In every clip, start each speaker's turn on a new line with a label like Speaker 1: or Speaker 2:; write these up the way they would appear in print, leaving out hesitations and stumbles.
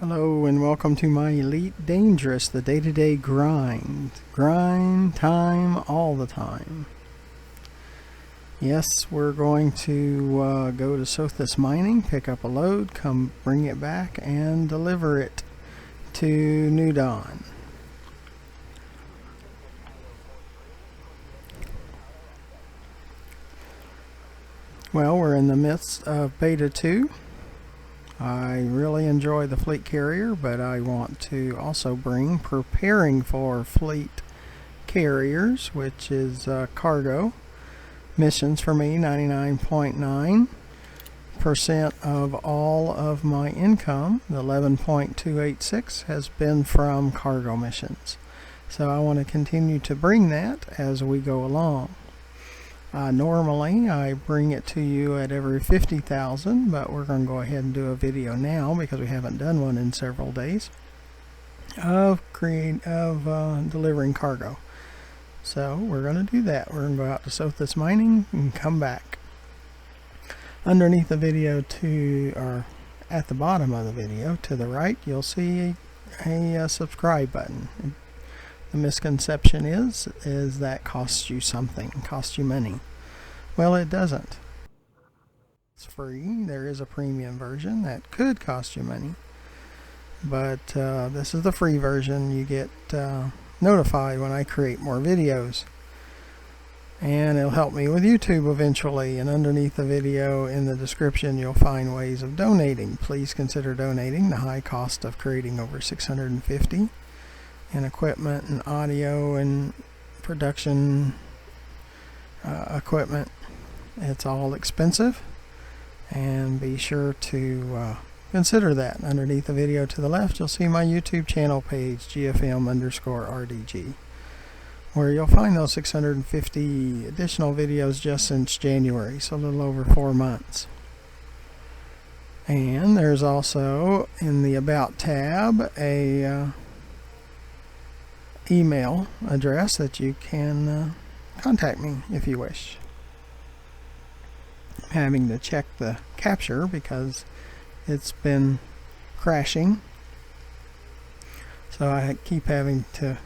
Speaker 1: Hello and welcome to my Elite Dangerous, the day-to-day grind. Grind time all the time. Yes, we're going to go to Sothis Mining, pick up a load, come bring it back, and deliver it to New Dawn. Well, we're in the midst of Beta 2. I really enjoy the fleet carrier, but I want to also bring preparing for fleet carriers, which is cargo missions for me. 99.9% of all of my income, the 11.286, has been from cargo missions. So I want to continue to bring that as we go along. Normally I bring it to you at every 50,000, but we're going to go ahead and do a video now because we haven't done one in several days of delivering cargo. So we're going to do that. We're going to go out to Sothis Mining and come back. Underneath the video or at the bottom of the video to the right, you'll see a subscribe button. The misconception is that costs you something, costs you money. Well, it doesn't. It's free. There is a premium version that could cost you money, but this is the free version. You get notified when I create more videos, and it'll help me with YouTube eventually. And underneath the video in the description, you'll find ways of donating. Please consider donating. The high cost of creating over 650 and equipment and audio and production equipment, it's all expensive, and be sure to consider that. Underneath the video to the left, you'll see my YouTube channel page, GFM_RDG, where you'll find those 650 additional videos just since January, so a little over 4 months. And there's also in the About tab a email address that you can contact me if you wish. I'm having to check the capture because it's been crashing, so I keep having to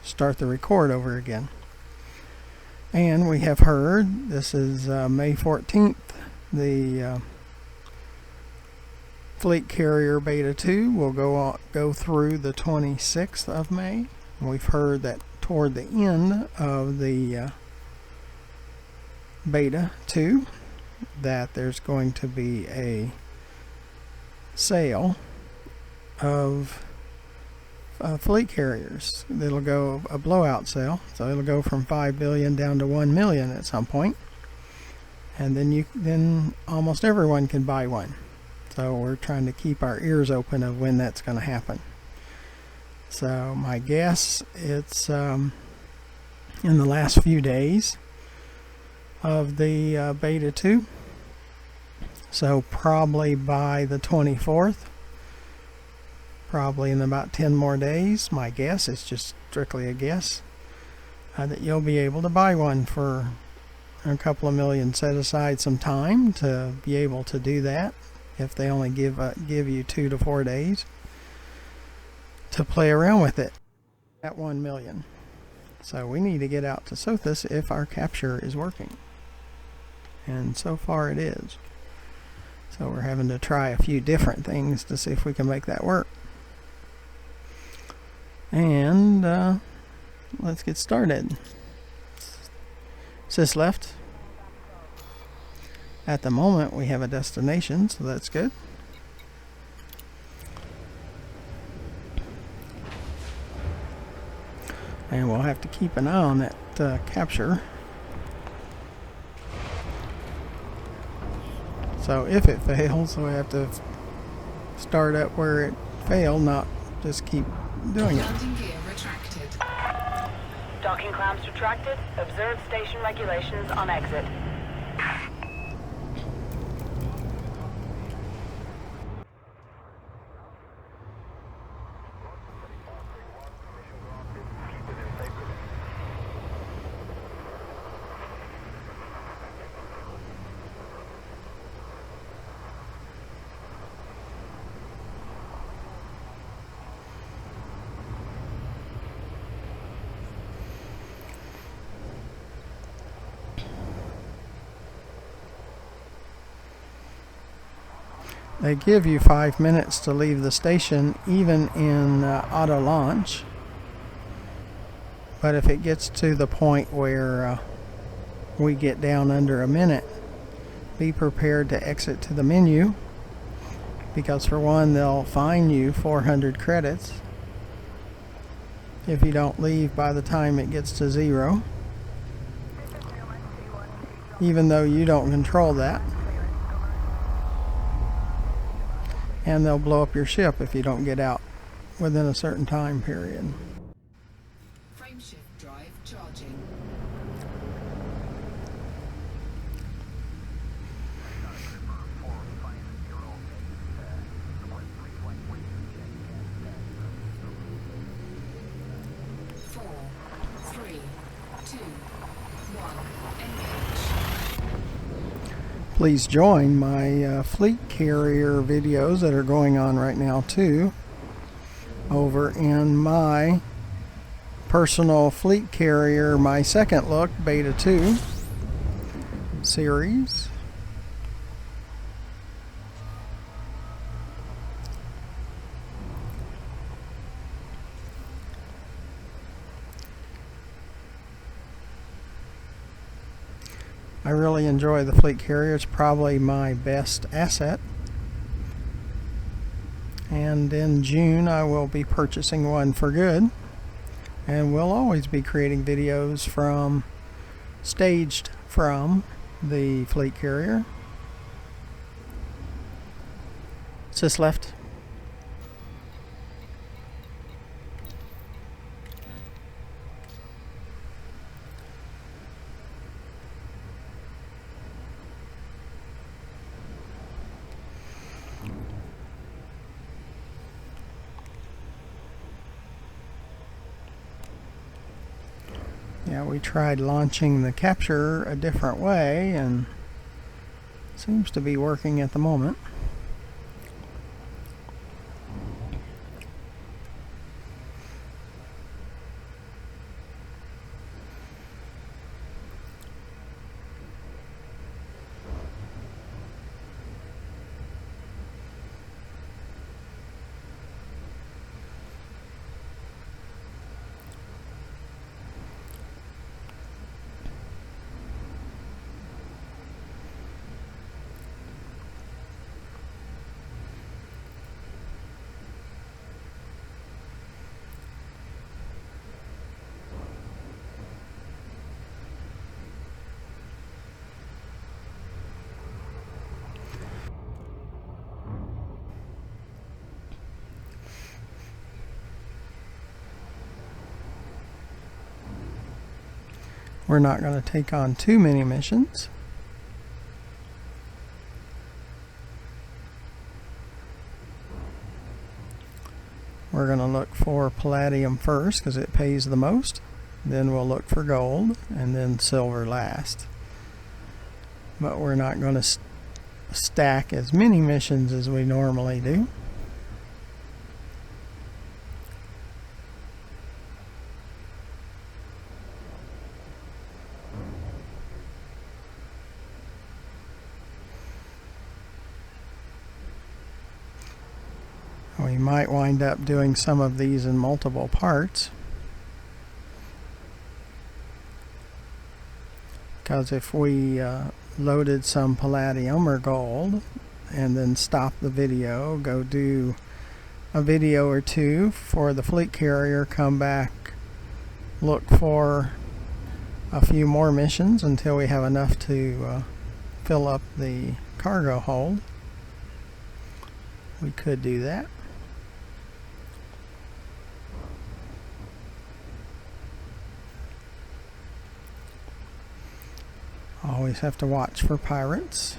Speaker 1: start the record over again. And we have heard, this is May 14th, the fleet carrier Beta 2 will go through the 26th of May. We've heard that toward the end of the Beta 2 that there's going to be a sale of fleet carriers. It'll go a blowout sale, so it'll go from 5 billion down to 1 million at some point, and then almost everyone can buy one. So we're trying to keep our ears open of when that's going to happen. So my guess, it's in the last few days of the Beta 2. So probably by the 24th, probably in about 10 more days, my guess, it's just strictly a guess, that you'll be able to buy one for a couple of million. Set aside some time to be able to do that, if they only give you 2 to 4 days to play around with it at 1 million. So we need to get out to Sothis if our capture is working, and so far it is. So we're having to try a few different things to see if we can make that work. And let's get started. Sys left. At the moment we have a destination, so that's good. And we'll have to keep an eye on that capture. So if it fails, we have to start up where it failed, not just keep doing it.
Speaker 2: Landing gear retracted.
Speaker 3: Docking clamps retracted. Observe station regulations on exit.
Speaker 1: They give you 5 minutes to leave the station, even in auto launch. But if it gets to the point where we get down under a minute, be prepared to exit to the menu, because for one, they'll fine you 400 credits if you don't leave by the time it gets to 0, even though you don't control that. And they'll blow up your ship if you don't get out within a certain time period.
Speaker 2: Frameshift drive charging.
Speaker 1: Please join my fleet carrier videos that are going on right now too, over in my personal fleet carrier, my second look beta 2 series. I really enjoy the fleet carrier. It's probably my best asset. And in June I will be purchasing one for good. And we'll always be creating videos staged from the fleet carrier. Sis left. Yeah, we tried launching the capture a different way, and it seems to be working at the moment. We're not going to take on too many missions. We're going to look for palladium first because it pays the most. Then we'll look for gold, and then silver last. But we're not going to stack as many missions as we normally do. We might wind up doing some of these in multiple parts, because if we loaded some palladium or gold and then stop the video, go do a video or two for the fleet carrier, come back, look for a few more missions until we have enough to fill up the cargo hold, we could do that. Always have to watch for pirates,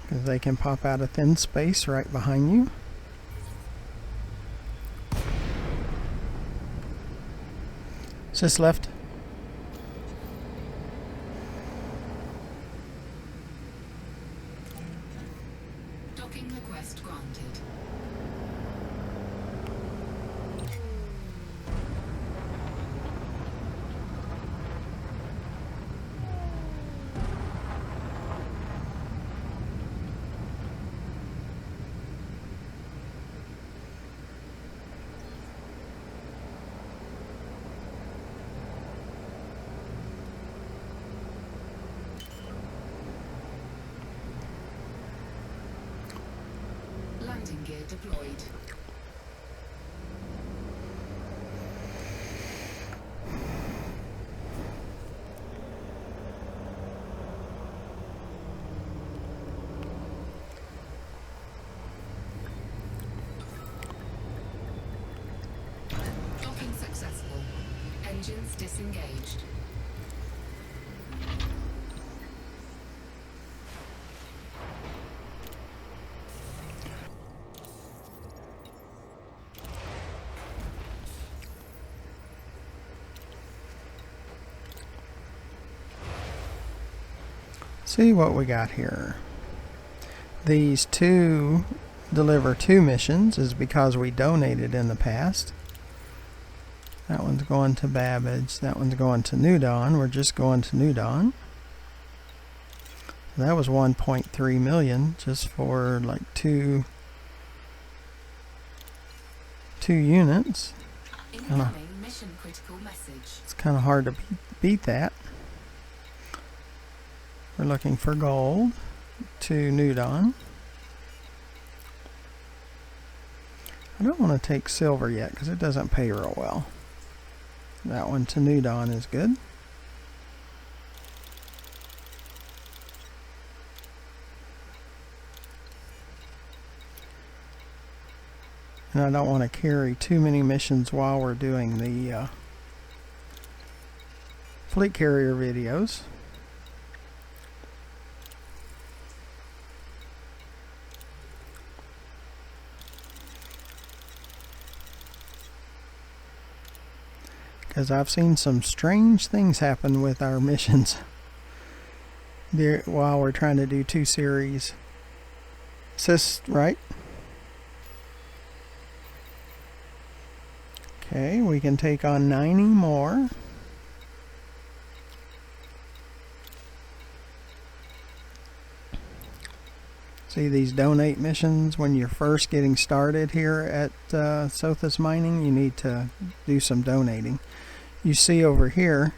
Speaker 1: because they can pop out of thin space right behind you. Sis left.
Speaker 2: Docking request granted. Landing gear deployed. Docking successful. Engines disengaged.
Speaker 1: See what we got here. These two deliver 2 missions is because we donated in the past. That one's going to Babbage. That one's going to New Dawn. We're just going to New Dawn. That was 1.3 million just for like two units.
Speaker 2: Incoming mission critical message.
Speaker 1: It's kind of hard to beat that. We're looking for gold to New Dawn. I don't want to take silver yet because it doesn't pay real well. That one to New Dawn is good. And I don't want to carry too many missions while we're doing the fleet carrier videos. Because I've seen some strange things happen with our missions there while we're trying to do 2 series. Right? Okay, we can take on 90 more. See these donate missions when you're first getting started here at Sothis Mining, you need to do some donating. You see over here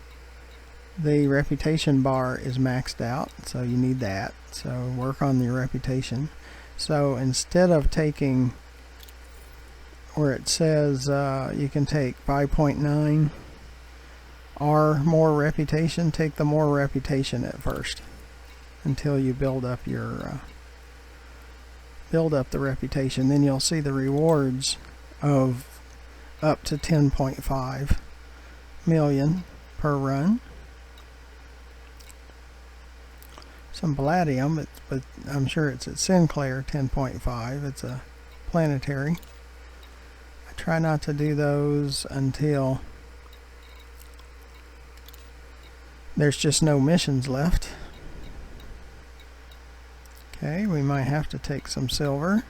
Speaker 1: the reputation bar is maxed out, so you need that. So work on your reputation. So instead of taking where it says you can take 5.9 or more reputation, take the more reputation at first until you build up your the reputation. Then you'll see the rewards of up to 10.5 million per run. Some palladium, but I'm sure it's at Sinclair 10.5. It's a Planetary. I try not to do those until there's just no missions left. Okay, we might have to take some silver.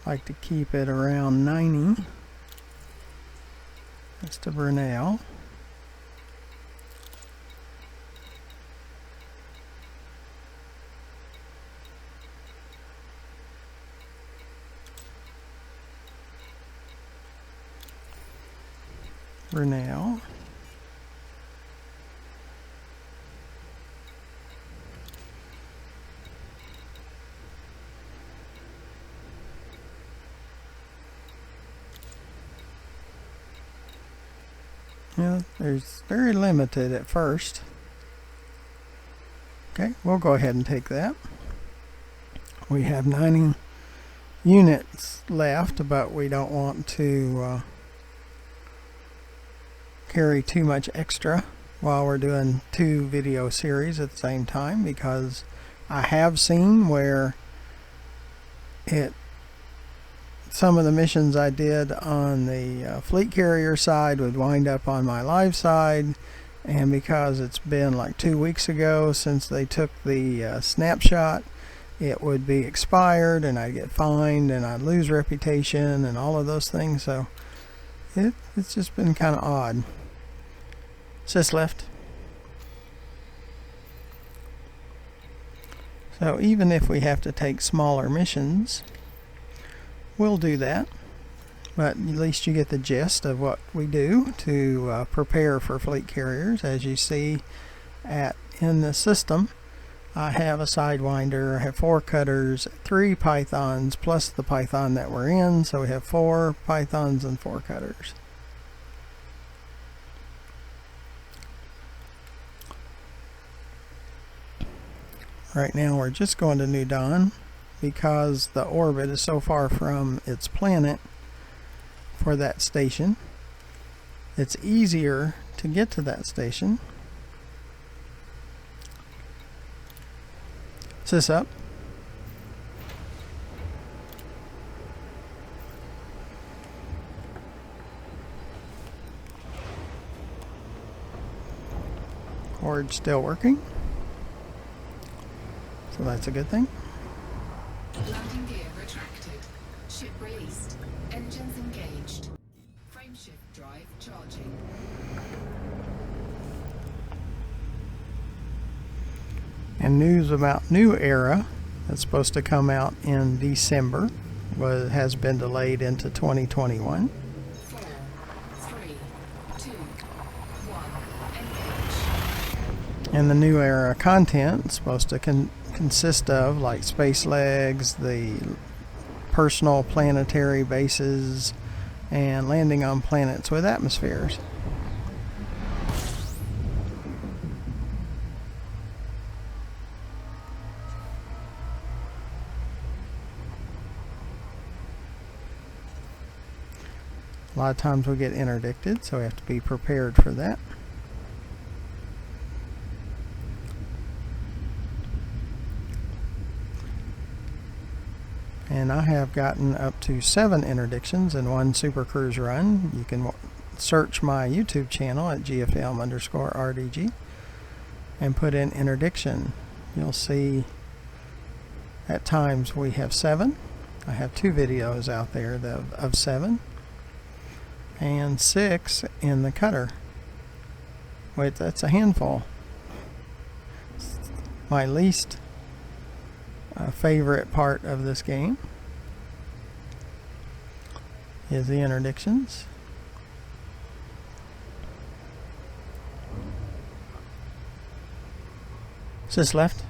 Speaker 1: Like to keep it around 90. That's to Brunel. Brunel. Yeah, there's very limited at first. Okay, we'll go ahead and take that. We have 90 units left, but we don't want to carry too much extra while we're doing 2 video series at the same time, because I have seen where some of the missions I did on the fleet carrier side would wind up on my live side, and because it's been like 2 weeks ago since they took the snapshot, it would be expired and I'd get fined and I'd lose reputation and all of those things. So it's just been kind of odd. Sis left. So even if we have to take smaller missions, we'll do that, but at least you get the gist of what we do to prepare for fleet carriers. As you see in the system, I have a Sidewinder, I have 4 cutters, 3 pythons, plus the python that we're in, so we have 4 pythons and 4 cutters. Right now we're just going to New Dawn because the orbit is so far from its planet for that station. It's easier to get to that station. Is this up? Cord still working, so that's a good thing.
Speaker 2: Landing gear retracted. Ship released. Engines engaged. Frameshift drive charging.
Speaker 1: And news about New Era that's supposed to come out in December has been delayed into 2021.
Speaker 2: 4, 3, 2, 1. Engage.
Speaker 1: And the New Era content is supposed to consist of like space legs, the personal planetary bases, and landing on planets with atmospheres. A lot of times we get interdicted, so we have to be prepared for that. And I have gotten up to 7 interdictions in one Super Cruise run. You can search my YouTube channel at GFM_RDG and put in interdiction. You'll see at times we have 7. I have 2 videos out there of 7. And 6 in the cutter. Wait, that's a handful. My least favorite part of this game is the interdictions. Is this left?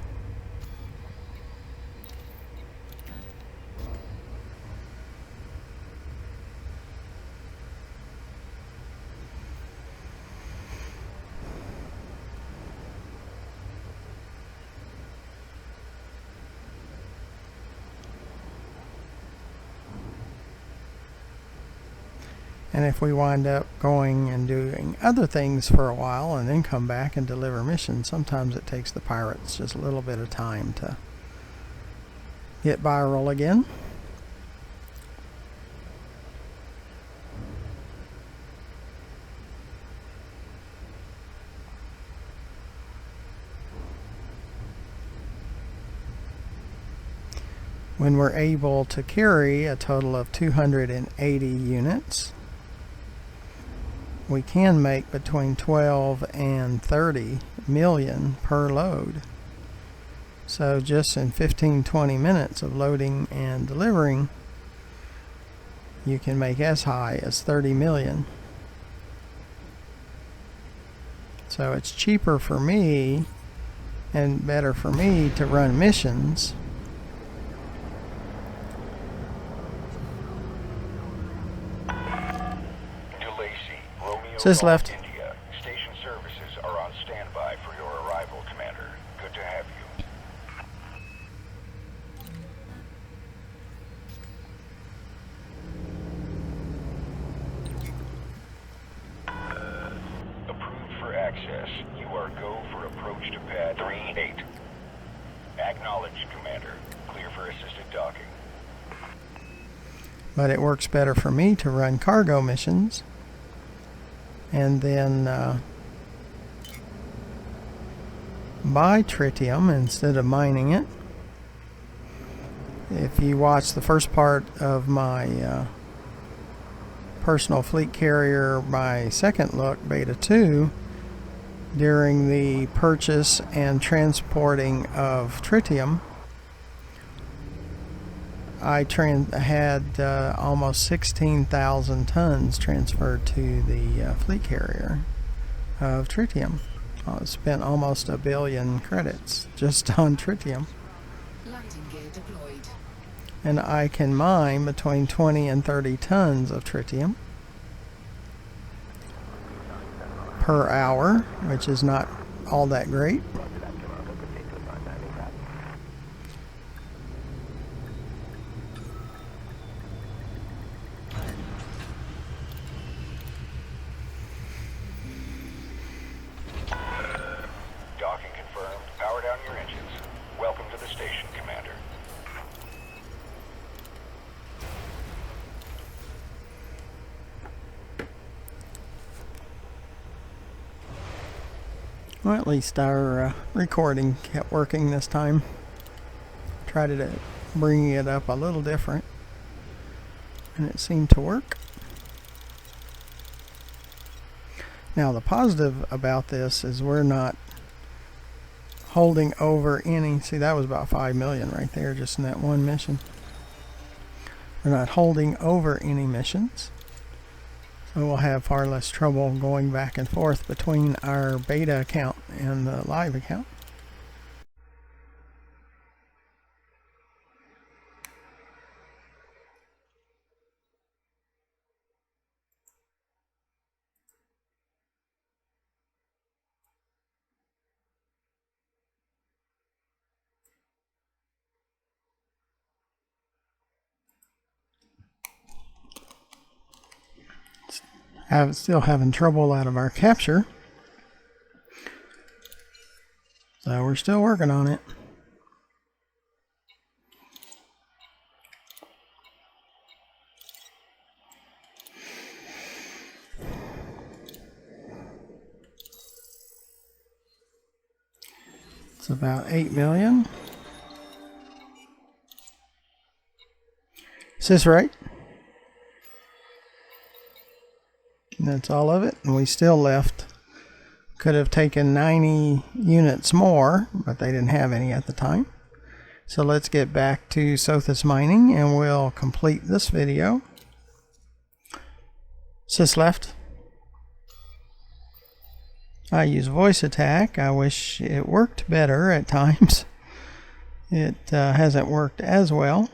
Speaker 1: And if we wind up going and doing other things for a while and then come back and deliver missions, sometimes it takes the pirates just a little bit of time to get viral again. When we're able to carry a total of 280 units, we can make between 12 and 30 million per load. So just in 15-20 minutes of loading and delivering, you can make as high as 30 million. So it's cheaper for me and better for me to run missions Says left.
Speaker 4: India. Station services are on standby for your arrival, Commander. Good to have you. Approved for access. You are go for approach to pad 38. Acknowledged, Commander. Clear for assisted docking.
Speaker 1: But it works better for me to run cargo missions and then buy tritium instead of mining it. If you watch the first part of my personal fleet carrier, my second look, Beta 2, during the purchase and transporting of tritium, I had almost 16,000 tons transferred to the fleet carrier of tritium. I spent almost 1 billion credits just on tritium.
Speaker 2: Landing gear deployed.
Speaker 1: And I can mine between 20 and 30 tons of tritium per hour, which is not all that great.
Speaker 4: Docking confirmed. Power down your engines. Welcome to the station, Commander.
Speaker 1: Well, at least our recording kept working this time. Tried to bring it up a little different, and it seemed to work. Now, the positive about this is we're not holding over any. See, that was about 5 million right there, just in that one mission. We're not holding over any missions. So we'll have far less trouble going back and forth between our beta account and the live account. Still having trouble out of our capture, so we're still working on it. It's about 8 million. Is this right? That's all of it, and we still left. Could have taken 90 units more, but they didn't have any at the time. So let's get back to Sothis mining and we'll complete this video. Sys left. I use voice attack. I wish it worked better at times. It hasn't worked as well.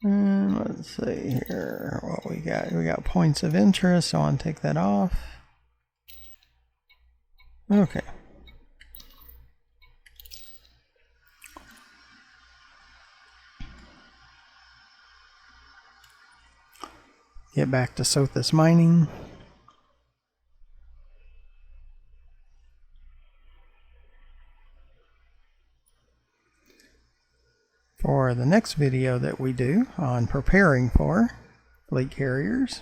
Speaker 1: And let's see here what we got. We got points of interest, so I want to take that off. Okay. Get back to Sothis mining. For the next video that we do on preparing for fleet carriers.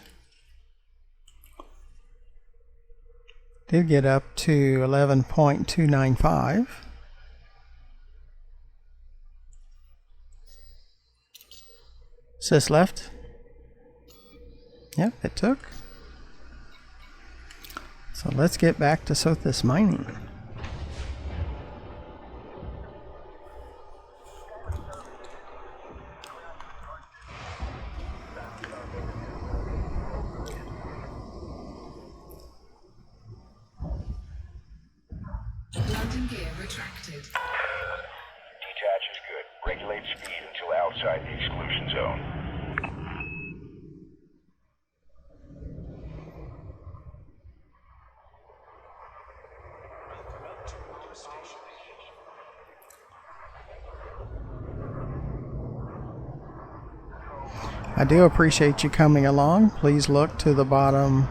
Speaker 1: Did get up to 11.295. Sys left. Yep, it took. So let's get back to Sothis mining.
Speaker 2: Landing gear retracted.
Speaker 4: Detach is good. Regulate speed until outside the exclusion zone.
Speaker 1: I do appreciate you coming along. Please look to the bottom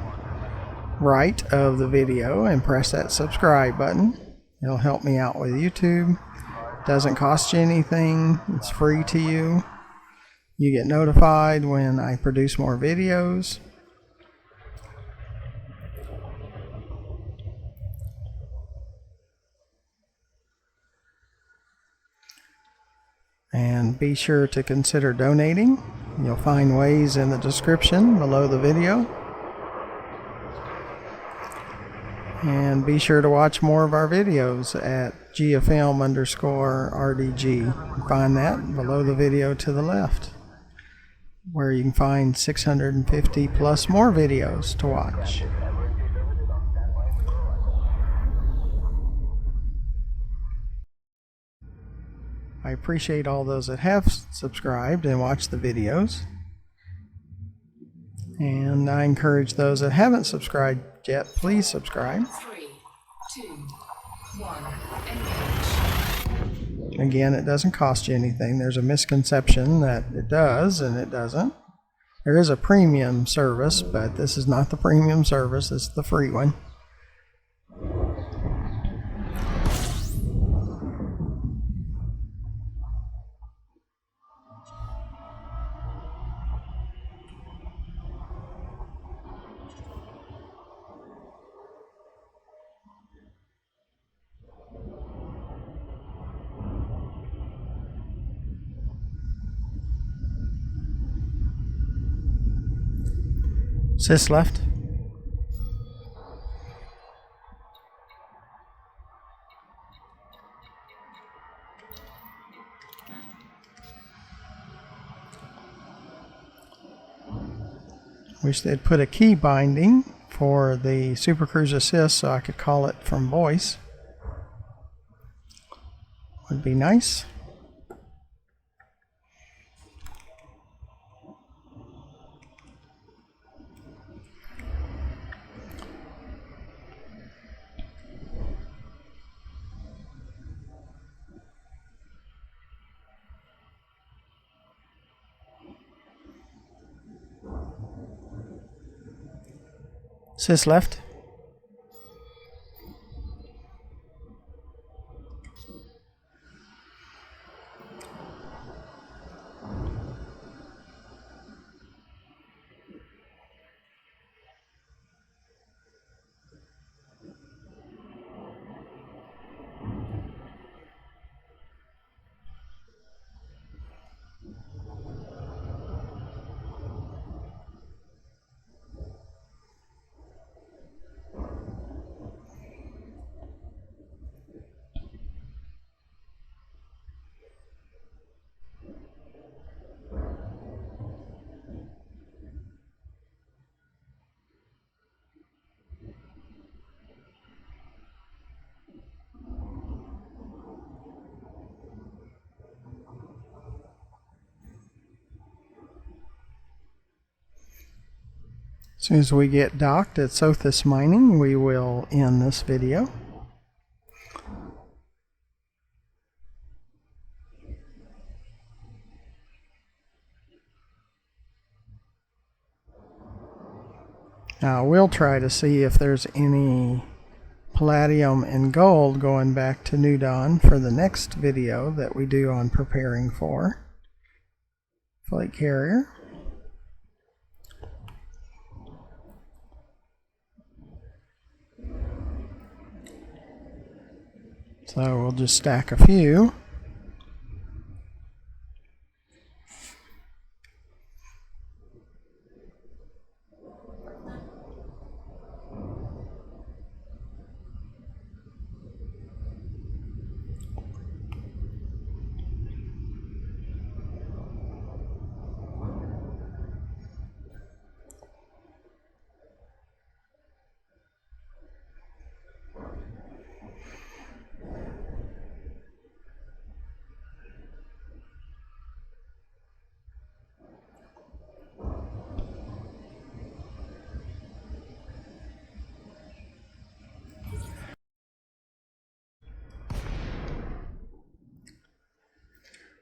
Speaker 1: right of the video and press that subscribe button. It'll help me out with YouTube. Doesn't cost you anything. It's free to you. You get notified when I produce more videos. And be sure to consider donating. You'll find ways in the description below the video. And be sure to watch more of our videos at GFilm_RDG. Find that below the video to the left, where you can find 650 plus more videos to watch. I appreciate all those that have subscribed and watched the videos. And I encourage those that haven't subscribed yet, please subscribe.
Speaker 2: 3, 2, 1, engage.
Speaker 1: Again, it doesn't cost you anything. There's a misconception that it does, and it doesn't. There is a premium service, but this is not the premium service. This is the free one. Sys left. Wish they'd put a key binding for the Super Cruise Assist so I could call it from voice. Would be nice. Sys left. As soon as we get docked at Sothis Mining, we will end this video. Now we'll try to see if there's any palladium and gold going back to New Dawn for the next video that we do on preparing for flight carrier. So we'll just stack a few.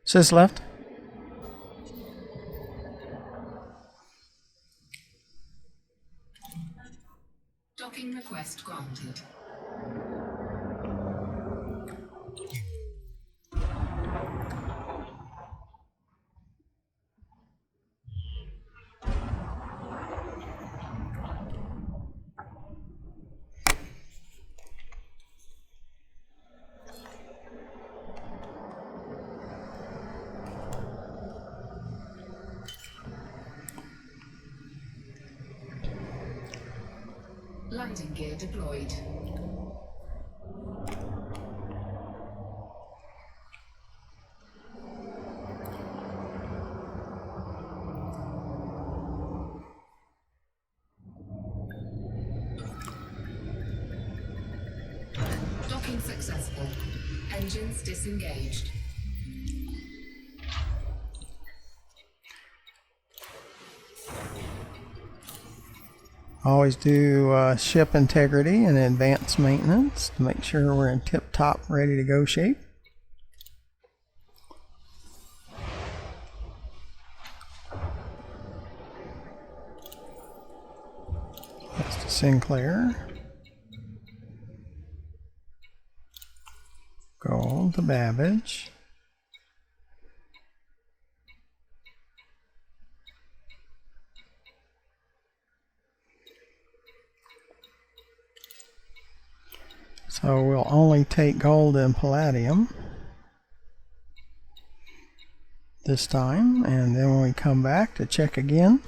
Speaker 1: Sys left.
Speaker 2: Docking request granted. Landing gear deployed. Docking successful. Engines disengaged.
Speaker 1: Always do ship integrity and advanced maintenance to make sure we're in tip-top, ready to go shape. That's to Sinclair. Gold to Babbage. So we'll only take gold and palladium this time, and then when we come back to check again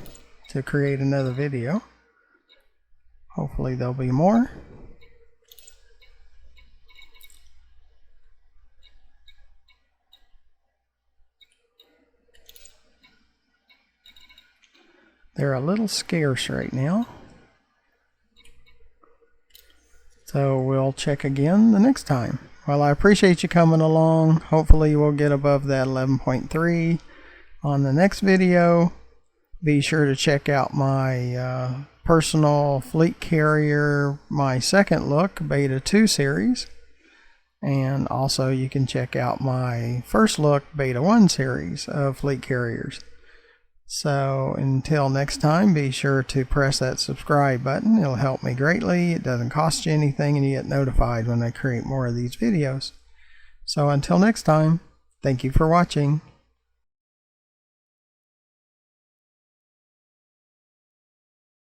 Speaker 1: to create another video, hopefully there'll be more. They're a little scarce right now. So we'll check again the next time. Well, I appreciate you coming along. Hopefully we'll get above that 11.3 on the next video. Be sure to check out my personal fleet carrier, my second look, Beta 2 series. And also you can check out my first look, Beta 1 series of fleet carriers. So until next time, be sure to press that subscribe button. It'll help me greatly. It doesn't cost you anything, and you get notified when I create more of these videos. So until next time, thank you for watching.